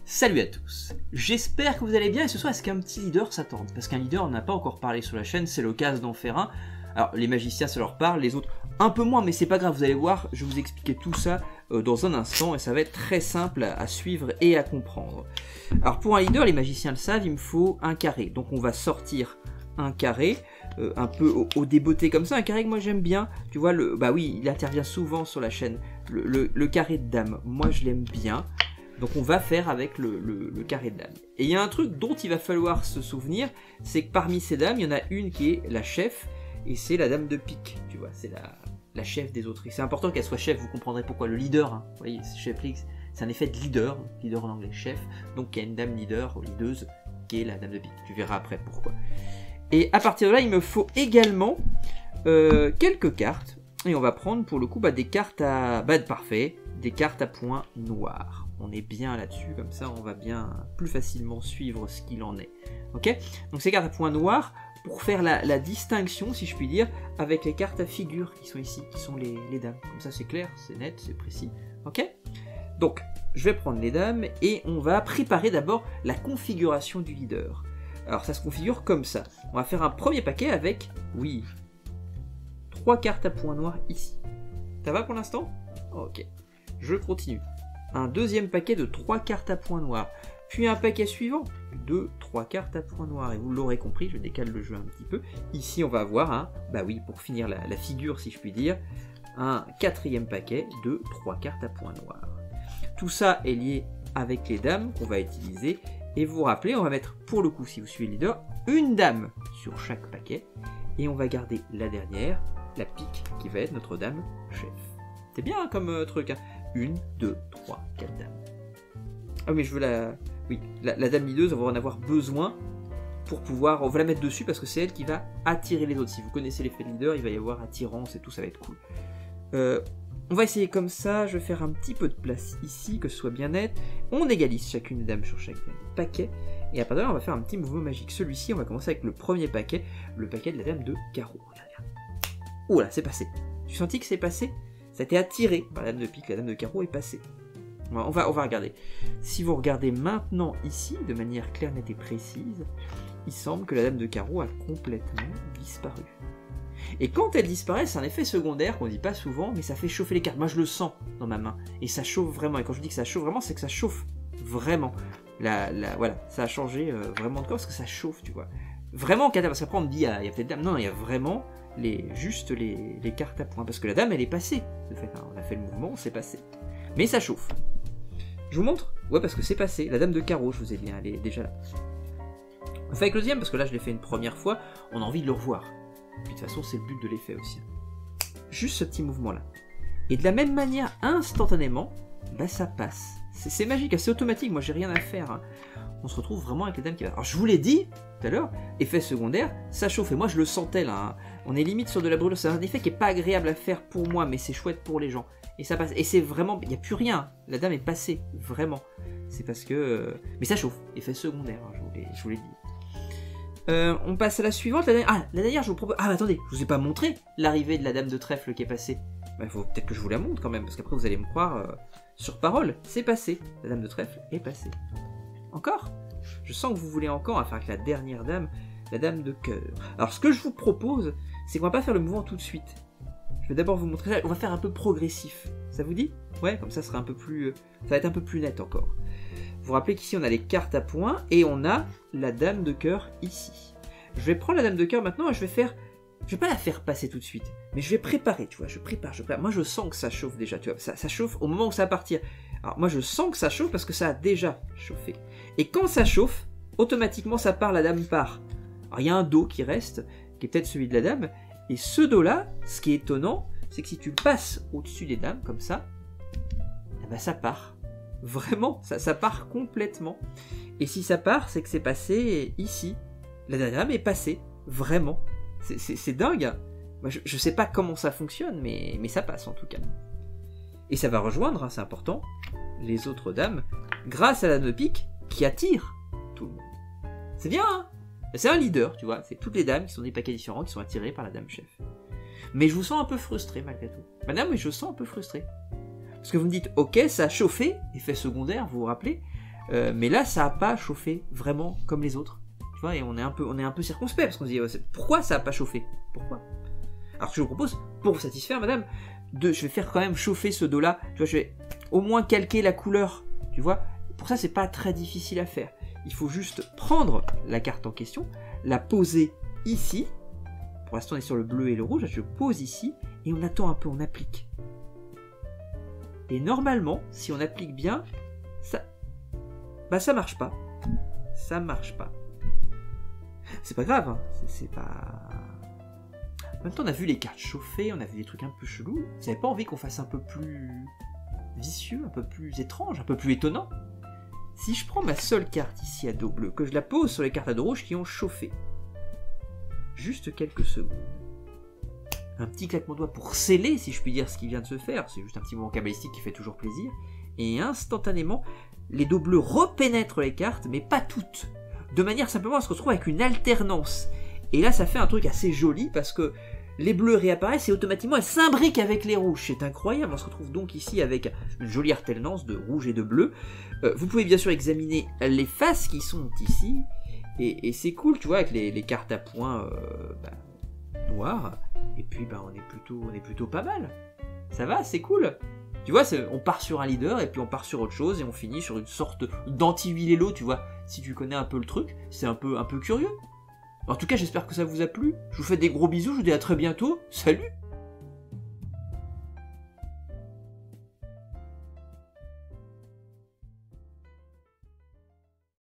Salut à tous, j'espère que vous allez bien et ce soir est-ce qu'un petit leader s'attend? Parce qu'un leader on n'a pas encore parlé sur la chaîne, c'est l'occasion d'en faire un. Alors les magiciens ça leur parle, les autres un peu moins mais c'est pas grave, vous allez voir, je vais vous expliquer tout ça dans un instant et ça va être très simple à suivre et à comprendre. Alors pour un leader, les magiciens le savent, il me faut un carré, donc on va sortir un carré, un peu au débeauté comme ça, un carré que moi j'aime bien, tu vois, bah oui, il intervient souvent sur la chaîne, le carré de dame, moi je l'aime bien. Donc on va faire avec le carré de dame. Et il y a un truc dont il va falloir se souvenir, c'est que parmi ces dames, il y en a une qui est la chef, et c'est la dame de pique, tu vois, c'est la chef des autres. C'est important qu'elle soit chef, vous comprendrez pourquoi, le leader, hein. Vous voyez, chef X, c'est un effet de leader en anglais, chef, donc il y a une dame leader, leaduse, qui est la dame de pique, tu verras après pourquoi. Et à partir de là, il me faut également quelques cartes, et on va prendre pour le coup des cartes à... parfait, des cartes à points noirs. On est bien là-dessus, comme ça on va bien plus facilement suivre ce qu'il en est. Ok? Donc ces cartes à points noirs, pour faire la distinction, si je puis dire, avec les cartes à figures qui sont ici, qui sont les dames. Comme ça c'est clair, c'est net, c'est précis. Ok? Donc, je vais prendre les dames et on va préparer d'abord la configuration du leader. Alors ça se configure comme ça. On va faire un premier paquet avec, oui, 3 cartes à points noirs ici. Ça va pour l'instant? Ok. Je continue. Un deuxième paquet de 3 cartes à points noirs, puis un paquet suivant de 3 cartes à points noirs, et vous l'aurez compris, je décale le jeu un petit peu, ici on va avoir un, pour finir la figure si je puis dire, un quatrième paquet de 3 cartes à points noirs. Tout ça est lié avec les dames qu'on va utiliser, et vous vous rappelez, on va mettre pour le coup, si vous suivez le leader, une dame sur chaque paquet, et on va garder la dernière, la pique, qui va être notre dame chef. C'est bien comme truc, hein. 1, 2, 3, 4 dames. Ah mais je veux la dame leaduse, on va en avoir besoin pour pouvoir... On va la mettre dessus parce que c'est elle qui va attirer les autres. Si vous connaissez l'effet de leader, il va y avoir attirance et tout, ça va être cool. On va essayer comme ça, je vais faire un petit peu de place ici, que ce soit bien net. On égalise chacune des dames sur chaque paquet. Et après on va faire un petit mouvement magique. Celui-ci, on va commencer avec le premier paquet, le paquet de la dame de carreau. Regarde. Oh là, c'est passé. Tu sentis que c'est passé? Ça a été attiré par la dame de pique, la dame de carreau est passée. On va regarder. Si vous regardez maintenant ici, de manière claire, nette et précise, il semble que la dame de carreau a complètement disparu. Et quand elle disparaît, c'est un effet secondaire qu'on dit pas souvent, mais ça fait chauffer les cartes. Moi je le sens dans ma main, et ça chauffe vraiment. Et quand je dis que ça chauffe vraiment, c'est que ça chauffe vraiment. Voilà, ça a changé vraiment de corps, parce que ça chauffe, tu vois. Vraiment, parce qu'après on me dit, il y a peut-être dame. Non, il y a vraiment... juste les cartes à points, parce que la dame elle est passée, de fait, on a fait le mouvement, c'est passé, mais ça chauffe. Je vous montre? Ouais, parce que c'est passé, la dame de carreau, je vous ai dit, elle est déjà là. On fait avec le deuxième, parce que là je l'ai fait une première fois, on a envie de le revoir, puis de toute façon c'est le but de l'effet aussi. Juste ce petit mouvement là, et de la même manière, instantanément, ça passe, c'est magique, c'est automatique, moi j'ai rien à faire, hein. On se retrouve vraiment avec les dames qui va. Alors je vous l'ai dit tout à l'heure, effet secondaire, ça chauffe, et moi je le sentais là, hein. On est limite sur de la brûlure, c'est un effet qui est pas agréable à faire pour moi, mais c'est chouette pour les gens. Et ça passe, et c'est vraiment, il n'y a plus rien, la dame est passée, vraiment. C'est parce que... mais ça chauffe, effet secondaire, hein, je vous l'ai dit. On passe à la suivante, la dernière je vous propose... Ah attendez, je vous ai pas montré l'arrivée de la dame de trèfle qui est passée. Il faut peut-être que je vous la montre quand même, parce qu'après vous allez me croire sur parole, c'est passé, la dame de trèfle est passée. Encore? Je sens que vous voulez encore, on va faire avec la dernière dame, la dame de cœur. Alors ce que je vous propose, c'est qu'on va pas faire le mouvement tout de suite. Je vais d'abord vous montrer ça, on va faire un peu progressif. Ça vous dit? Ouais, comme ça sera un peu plus... ça va être un peu plus net encore. Vous vous rappelez qu'ici on a les cartes à points, et on a la dame de cœur ici. Je vais prendre la dame de cœur maintenant, et je vais pas la faire passer tout de suite, mais je vais préparer, tu vois, je prépare. Moi je sens que ça chauffe déjà, tu vois, ça chauffe au moment où ça va partir. Alors moi je sens que ça chauffe parce que ça a déjà chauffé. Et quand ça chauffe, automatiquement ça part, la dame part. Alors il y a un dos qui reste, qui est peut-être celui de la dame, et ce dos-là, ce qui est étonnant, c'est que si tu passes au-dessus des dames, comme ça, ça part. Vraiment, ça part complètement. Et si ça part, c'est que c'est passé ici. La dame est passée, vraiment. C'est dingue. Moi, je sais pas comment ça fonctionne, mais ça passe en tout cas. Et ça va rejoindre, hein, c'est important, les autres dames, grâce à la dame de pique qui attire tout le monde. C'est bien, hein? C'est un leader, tu vois, c'est toutes les dames qui sont des paquets différents qui sont attirées par la dame chef. Mais je vous sens un peu frustré malgré tout. Madame, oui, je sens un peu frustré. Parce que vous me dites, ok, ça a chauffé, effet secondaire, vous vous rappelez, Mais là, ça a pas chauffé vraiment comme les autres. Tu vois, et on est un peu circonspect parce qu'on se dit pourquoi ça a pas chauffé? Pourquoi? Alors je vous propose, pour vous satisfaire, madame, je vais faire quand même chauffer ce dos-là. Tu vois, je vais au moins calquer la couleur. Tu vois, pour ça, c'est pas très difficile à faire. Il faut juste prendre la carte en question, la poser ici. Pour l'instant, on est sur le bleu et le rouge. Je pose ici et on attend un peu, on applique. Et normalement, si on applique bien, ça marche pas. Ça marche pas. C'est pas grave, hein. C'est pas... En même temps, on a vu les cartes chauffées, on a vu des trucs un peu chelous. Vous n'avez pas envie qu'on fasse un peu plus vicieux, un peu plus étrange, un peu plus étonnant? Si je prends ma seule carte ici à dos bleu, que je la pose sur les cartes à dos rouge qui ont chauffé, juste quelques secondes, un petit claquement de doigts pour sceller, si je puis dire, ce qui vient de se faire, c'est juste un petit moment cabalistique qui fait toujours plaisir, et instantanément, les dos bleus repénètrent les cartes, mais pas toutes, de manière simplement à se retrouver avec une alternance. Et là, ça fait un truc assez joli, parce que les bleus réapparaissent et automatiquement elles s'imbriquent avec les rouges. C'est incroyable, on se retrouve donc ici avec une jolie alternance de rouge et de bleu. Vous pouvez bien sûr examiner les faces qui sont ici, et c'est cool, tu vois, avec les cartes à points noires, et puis on est plutôt pas mal. Ça va, c'est cool. Tu vois, on part sur un leader, et puis on part sur autre chose, et on finit sur une sorte d'anti-Vilelo, tu vois. Si tu connais un peu le truc, c'est un peu curieux. En tout cas, j'espère que ça vous a plu. Je vous fais des gros bisous, je vous dis à très bientôt. Salut!